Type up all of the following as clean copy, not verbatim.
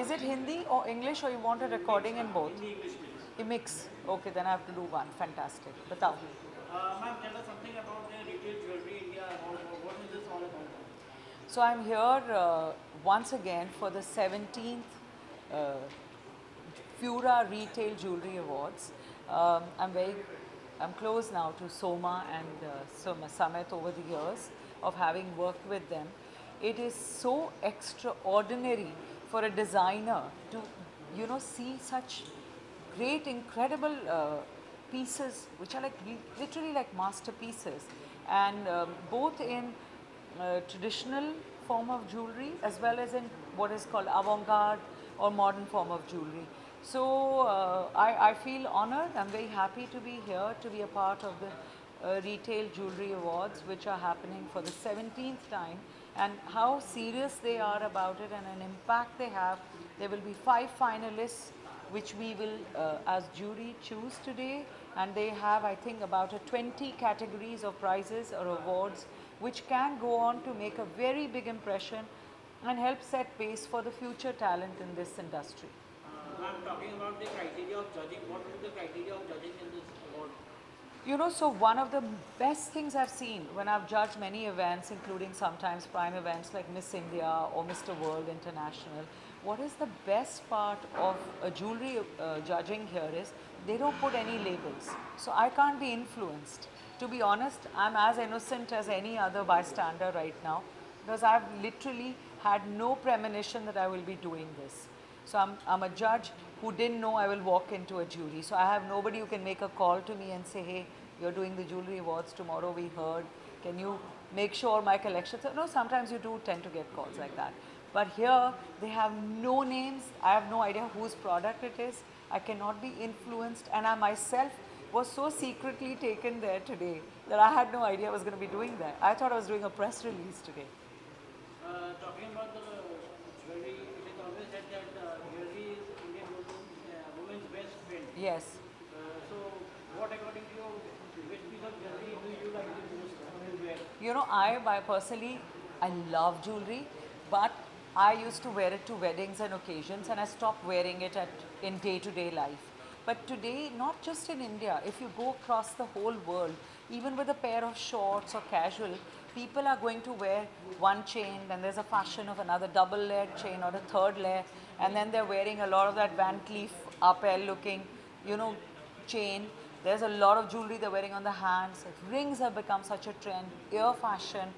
Is it Hindi or English, or you want a recording in both? Hindi English mix. A mix. Okay, then I have to do one. Fantastic. Batao. Ma'am, tell us something about the retail jewelry India. What is this all about? So I'm here once again for the 17th uh, Fura Retail Jewelry Awards. I'm close now to Soma and Summit over the years of having worked with them. It is so extraordinary for a designer to, see such great, incredible pieces, which are like literally like masterpieces, and both in traditional form of jewelry as well as in what is called avant-garde or modern form of jewelry. So I feel honored. I'm very happy to be here to be a part of the Retail Jewelry Awards, which are happening for the 17th time, and how serious they are about it and an impact they have. There will be 5 finalists which we will as jury choose today, and they have, I think, about 20 categories of prizes or awards which can go on to make a very big impression and help set pace for the future talent in this industry. Ma'am, talking about the criteria of judging, what is the criteria of judging in this award? So one of the best things I've seen when I've judged many events, including sometimes prime events like Miss India or Mr. World International, what is the best part of a jewelry judging here is they don't put any labels. So I can't be influenced. To be honest, I'm as innocent as any other bystander right now, because I've literally had no premonition that I will be doing this. So I'm a judge who didn't know I will walk into a jury. So I have nobody who can make a call to me and say, hey, you're doing the jewelry awards tomorrow, we heard. Can you make sure my collection? So, no, sometimes you do tend to get calls like that. But here, they have no names. I have no idea whose product it is. I cannot be influenced. And I myself was so secretly taken there today that I had no idea I was going to be doing that. I thought I was doing a press release today. Talking about the jewelry, it is always said that jewelry is Indian woman's best friend. Yes. So, what according to you, which piece of jewelry do you like the most to wear? I personally, I love jewelry, but I used to wear it to weddings and occasions, and I stopped wearing it in day-to-day life. But today, not just in India, if you go across the whole world, even with a pair of shorts or casual, people are going to wear one chain, then there's a fashion of another double-layered chain or a third layer, and then they're wearing a lot of that Van Cleef Arpels looking, chain. There's a lot of jewelry they're wearing on the hands. Rings have become such a trend, ear fashion.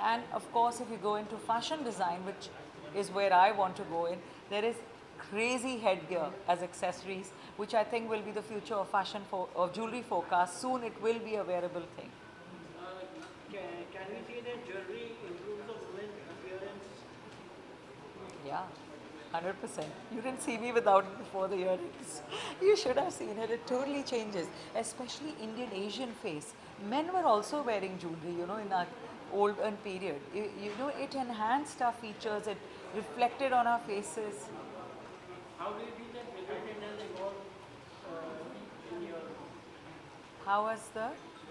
And of course, if you go into fashion design, which is where I want to go in, there is crazy headgear as accessories, which I think will be the future of fashion of jewelry forecast. Soon it will be a wearable thing. Can we say that jewelry improves the woman's appearance? Yeah, 100%. You didn't see me without it before the earrings. You should have seen it. It totally changes, especially Indian Asian face. Men were also wearing jewelry, in that olden period. It enhanced our features, it reflected on our faces. How do you feel that jewelry trend has evolved in your? How was the?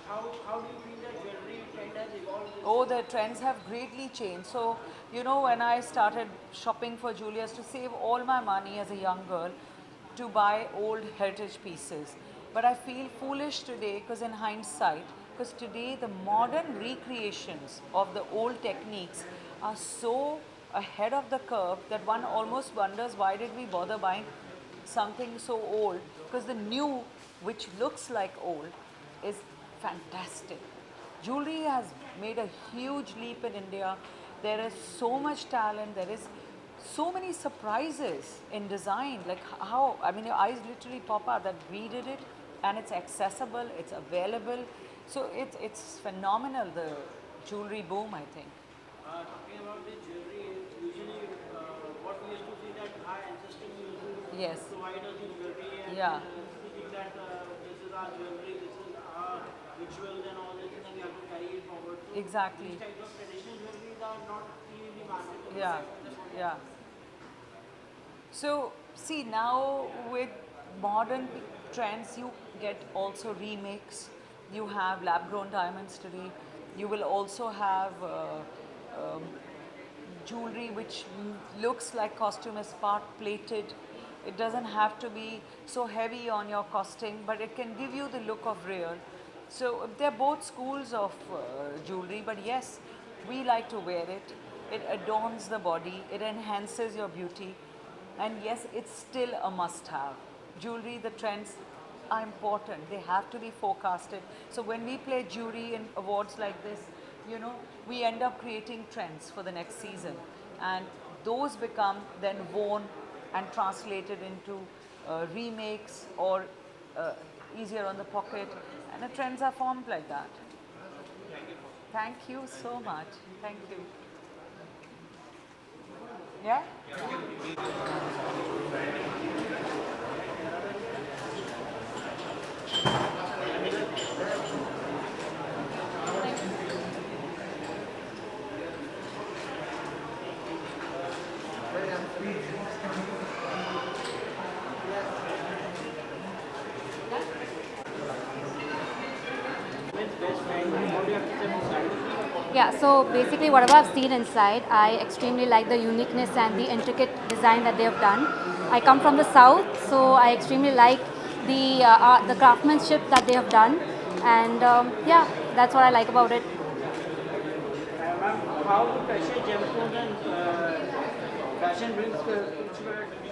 How do you feel that jewelry trend has evolved? Oh, the trends have greatly changed. So, when I started shopping for jewelry, I used to save all my money as a young girl to buy old heritage pieces. But I feel foolish today because, in hindsight, because today the modern recreations of the old techniques are so ahead of the curve that one almost wonders why did we bother buying something so old, because the new, which looks like old, is fantastic. Jewelry has made a huge leap in India. There is so much talent. There is so many surprises in design. Like how, I mean, your eyes literally pop out that we did it, and it's accessible, it's available. So it's phenomenal, the jewelry boom, I think. Talking about the jewelry, usually what we used to see that our ancestors used to Yes. provide us the jewelry and Yeah. speaking that this is our jewelry, this is our rituals and all this, and we have to carry it forward. So Exactly. these types of traditional jewelries are not seen in the market. Yeah. Yeah. So, see, now with modern trends, you get also remakes. You have lab grown diamonds today. You will also have jewelry which looks like costume is part plated. It doesn't have to be so heavy on your costing, but it can give you the look of real. So they're both schools of jewelry, but yes, we like to wear it. It adorns the body, it enhances your beauty, and yes, it's still a must have. Jewelry, the trends are important, they have to be forecasted. So when we play jury in awards like this, you know, we end up creating trends for the next season, and those become then worn and translated into remakes or easier on the pocket, and the trends are formed like that. Thank you so much. Thank you. Yeah? Women's best friend, what do you have to say about that? Yeah, so basically whatever I've seen inside, I extremely like the uniqueness and the intricate design that they have done. I come from the south, so I extremely like the craftsmanship that they have done, and yeah, that's what I like about it. Ma'am, how do fashion gemstones and fashion brings spirituality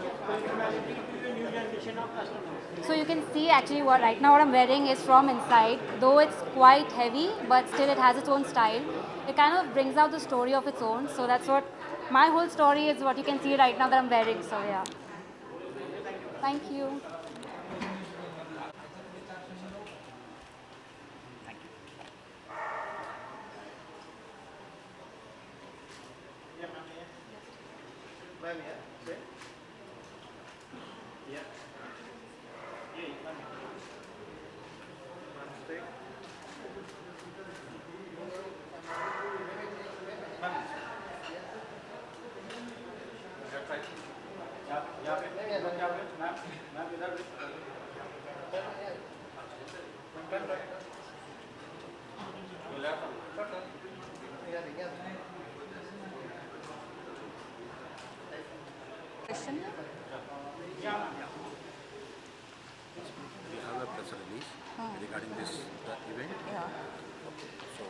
to the new generation of customers? So you can see actually what right now what I'm wearing is from inside, though it's quite heavy, but still it has its own style. It kind of brings out the story of its own. So that's what my whole story is. What you can see right now that I'm wearing. So yeah, thank you. Ma'am, yeah, say. Yeah. Yeah, you can. Ma'am, stay. यहाँ पे ma'am ma'am इधर Question? We have a press release regarding this event. Yeah. So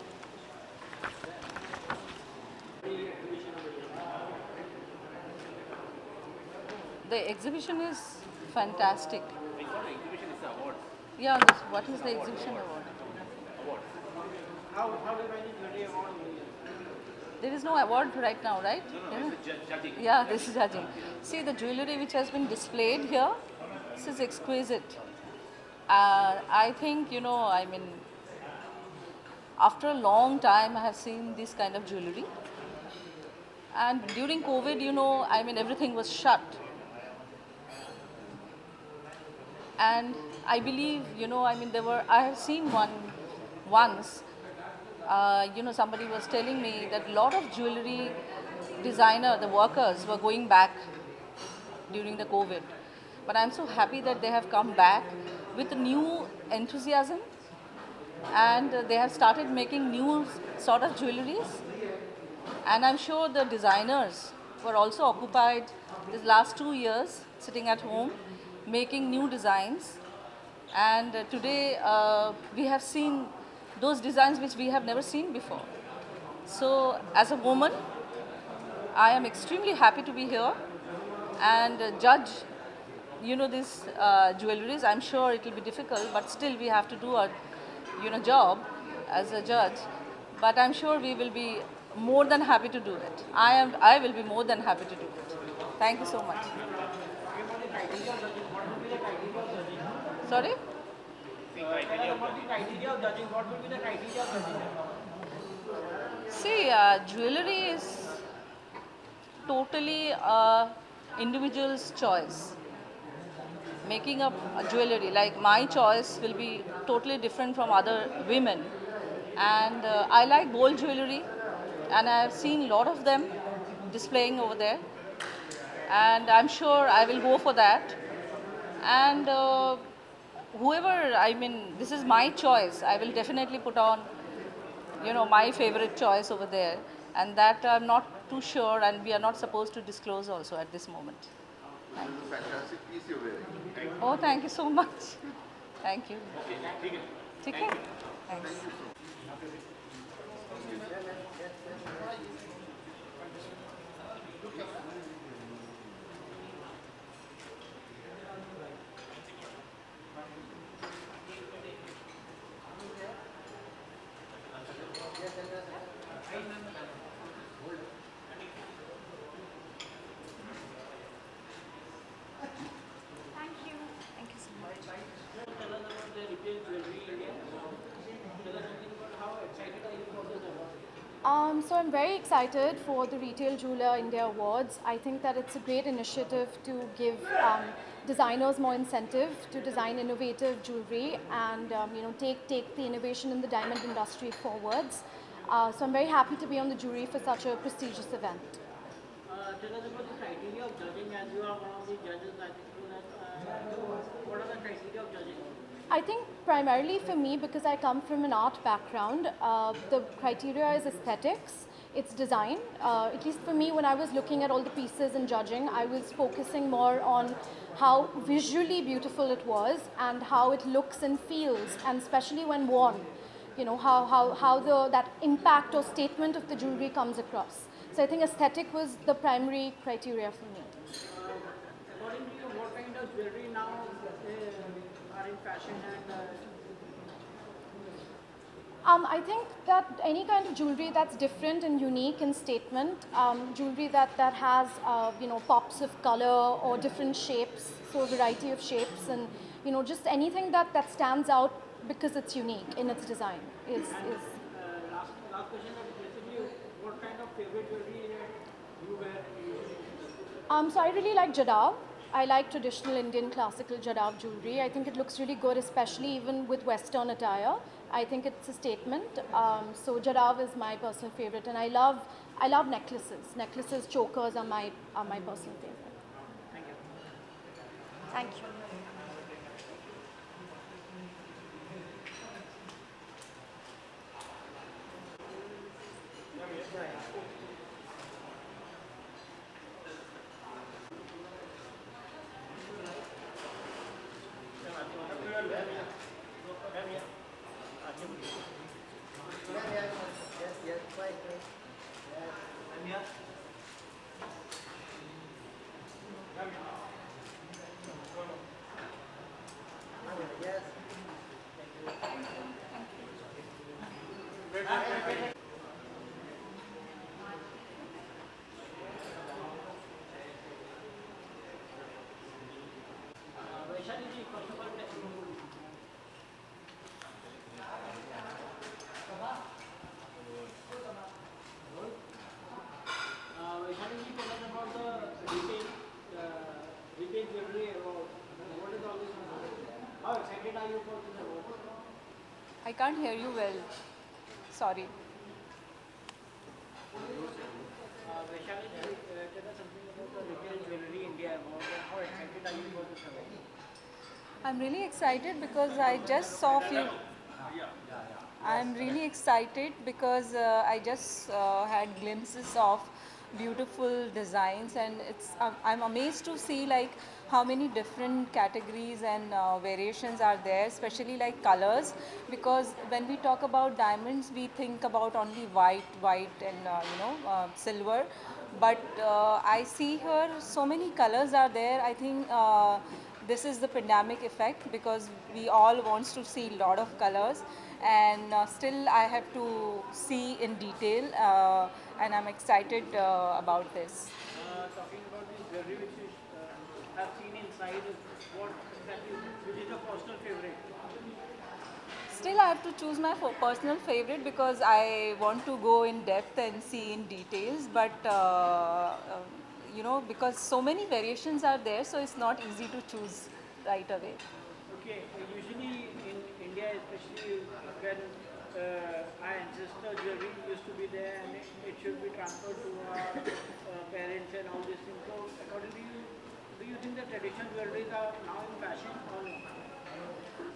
The exhibition is fantastic. Yeah, this, what is the exhibition award? how do you manage the day award? There is no award right now, right? Yeah, this is judging. See, the jewelry which has been displayed here, this is exquisite. I think, you know, I mean, after a long time I have seen this kind of jewelry. And during COVID, you know, I mean, everything was shut. And I believe, you know, I mean, I have seen once, you know, somebody was telling me that a lot of jewelry designer, the workers were going back during the COVID. But I'm so happy that they have come back with new enthusiasm, and they have started making new sort of jewelries. And I'm sure the designers were also occupied these last 2 years sitting at home making new designs. And today we have seen those designs which we have never seen before. So as a woman, I am extremely happy to be here and judge, you know, these jewelries. I'm sure it will be difficult, but still we have to do a, you know, job as a judge. But I'm sure we will be more than happy to do it. I will be more than happy to do it. Thank you so much. Sorry? See, jewelry is totally individual's choice. Making up a jewelry, like my choice will be totally different from other women. And I like gold jewelry, and I have seen a lot of them displaying over there. And I'm sure I will go for that. And whoever, I mean, this is my choice. I will definitely put on, you know, my favorite choice over there. and that I'm not too sure, and we are not supposed to disclose also at this moment. This is a fantastic piece you're wearing. Oh, thank you so much. Thank you. ठीक है? Thanks. Tell us about the retail jewelry India. Tell us something about how excited are you for this award? So I'm very excited for the Retail Jeweler India Awards. I think that it's a great initiative to give designers more incentive to design innovative jewelry and take the innovation in the diamond industry forwards. So I'm very happy to be on the jury for such a prestigious event. Tell us about the criteria of judging, as you are one of the judges. I think so that, what are the criteria of judging? I think primarily for me, because I come from an art background, the criteria is aesthetics, it's design. At least for me, when I was looking at all the pieces and judging, I was focusing more on how visually beautiful it was and how it looks and feels, and especially when worn, how that impact or statement of the jewelry comes across. So I think aesthetic was the primary criteria for me. According to you, what kind of jewelry now are in fashion and I think that any kind of jewelry that's different and unique in statement, jewelry that has pops of color or different shapes, so a variety of shapes, and just anything that stands out because it's unique in its design is. last question that basically, what kind of favorite jewelry you wear usually? So I really like Jadav. I like traditional Indian classical Jadav jewelry. I think it looks really good, especially even with Western attire. I think it's a statement. So Jadav is my personal favorite, and I love necklaces. Necklaces, chokers are my personal favorite. Thank you. Thank you. Vaishali ji, first of all, Vaishali ji, tell us about the retail jewelry award. What is all this? How excited are you for this award? I can't hear you well. Sorry. Vaishali ji, tell us something about the retail jewelry India award and how excited are you for this award? I'm really excited because I just saw few. I'm really excited because I just had glimpses of beautiful designs, and I'm amazed to see like how many different categories and variations are there, especially like colors, because when we talk about diamonds we think about only white and silver, but I see here so many colors are there. I think this is the pandemic effect because we all wants to see a lot of colors, and still I have to see in detail, and I'm excited about this. Talking about this jewelry which you have seen inside, what exactly, which is your personal favorite? Still I have to choose my personal favorite because I want to go in depth and see in details, but because so many variations are there, so it's not easy to choose right away. Okay, usually in India, especially when our ancestor jewelry used to be there and it should be transferred to our parents and all these things. So, according to you, do you think the traditional jewelries are now in fashion or no?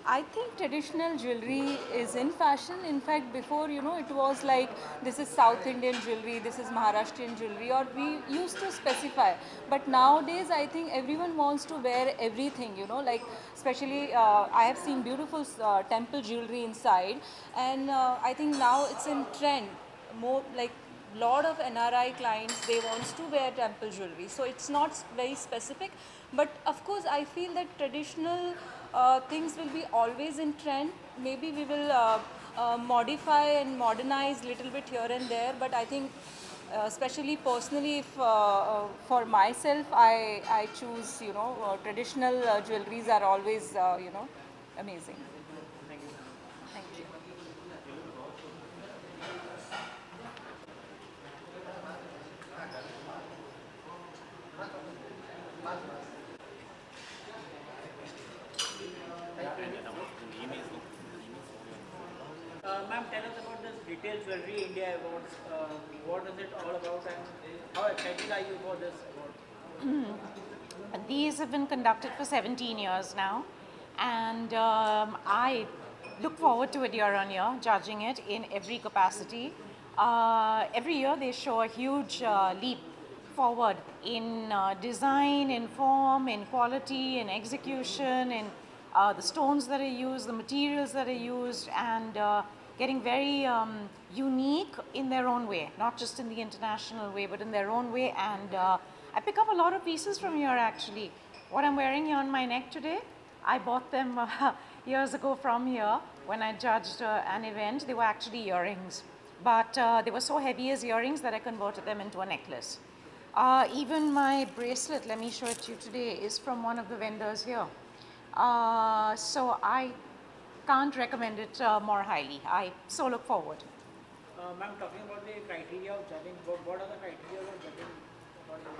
I think traditional jewelry is in fashion. In fact, before, it was like this is South Indian jewelry, this is Maharashtrian jewelry, or we used to specify. But nowadays, I think everyone wants to wear everything, like especially I have seen beautiful temple jewelry inside, and I think now it's in trend. More like lot of NRI clients, they wants to wear temple jewelry, so it's not very specific. But of course I feel that traditional things will be always in trend. Maybe we will modify and modernize little bit here and there, but I think especially personally, if for myself, I choose, traditional jewelries are always, amazing. Thank you. Ma'am, tell us about this Retail Jewelry India Awards. What is it all about and how excited are you for this award? These have been conducted for 17 years now, and I look forward to it year on year, judging it in every capacity. Every year they show a huge leap forward in design, in form, in quality, in execution, in the stones that are used, the materials that are used, and getting very unique in their own way, not just in the international way, but in their own way. And I pick up a lot of pieces from here actually. What I'm wearing here on my neck today, I bought them years ago from here when I judged an event. They were actually earrings, but they were so heavy as earrings that I converted them into a necklace. Even my bracelet, let me show it to you today, is from one of the vendors here. So I can't recommend it more highly. I so look forward. Ma'am, talking about the criteria of judging, what are the criteria of judging for the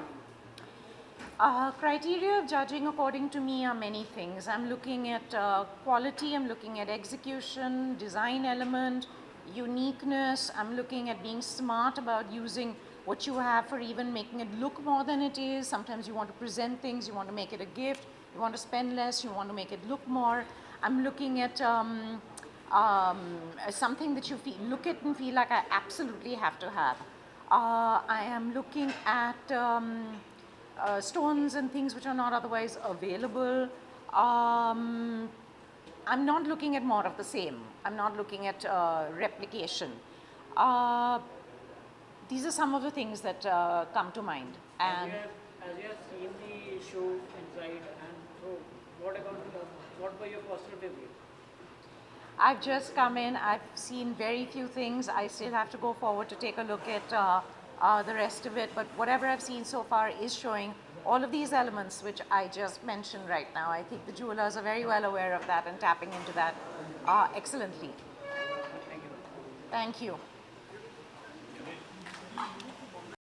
Criteria of judging, according to me, are many things. I'm looking at quality, I'm looking at execution, design element, uniqueness. I'm looking at being smart about using what you have for even making it look more than it is. Sometimes you want to present things, you want to make it a gift, you want to spend less, you want to make it look more. I'm looking at something that you look at and feel like I absolutely have to have. I am looking at stones and things which are not otherwise available. I'm not looking at more of the same. I'm not looking at replication. These are some of the things that come to mind. And as you have seen the show inside, and so what were your personal favorite? I've just come in. I've seen very few things. I still have to go forward to take a look at the rest of it. But whatever I've seen so far is showing all of these elements which I just mentioned right now. I think the jewelers are very well aware of that and tapping into that excellently. Thank you.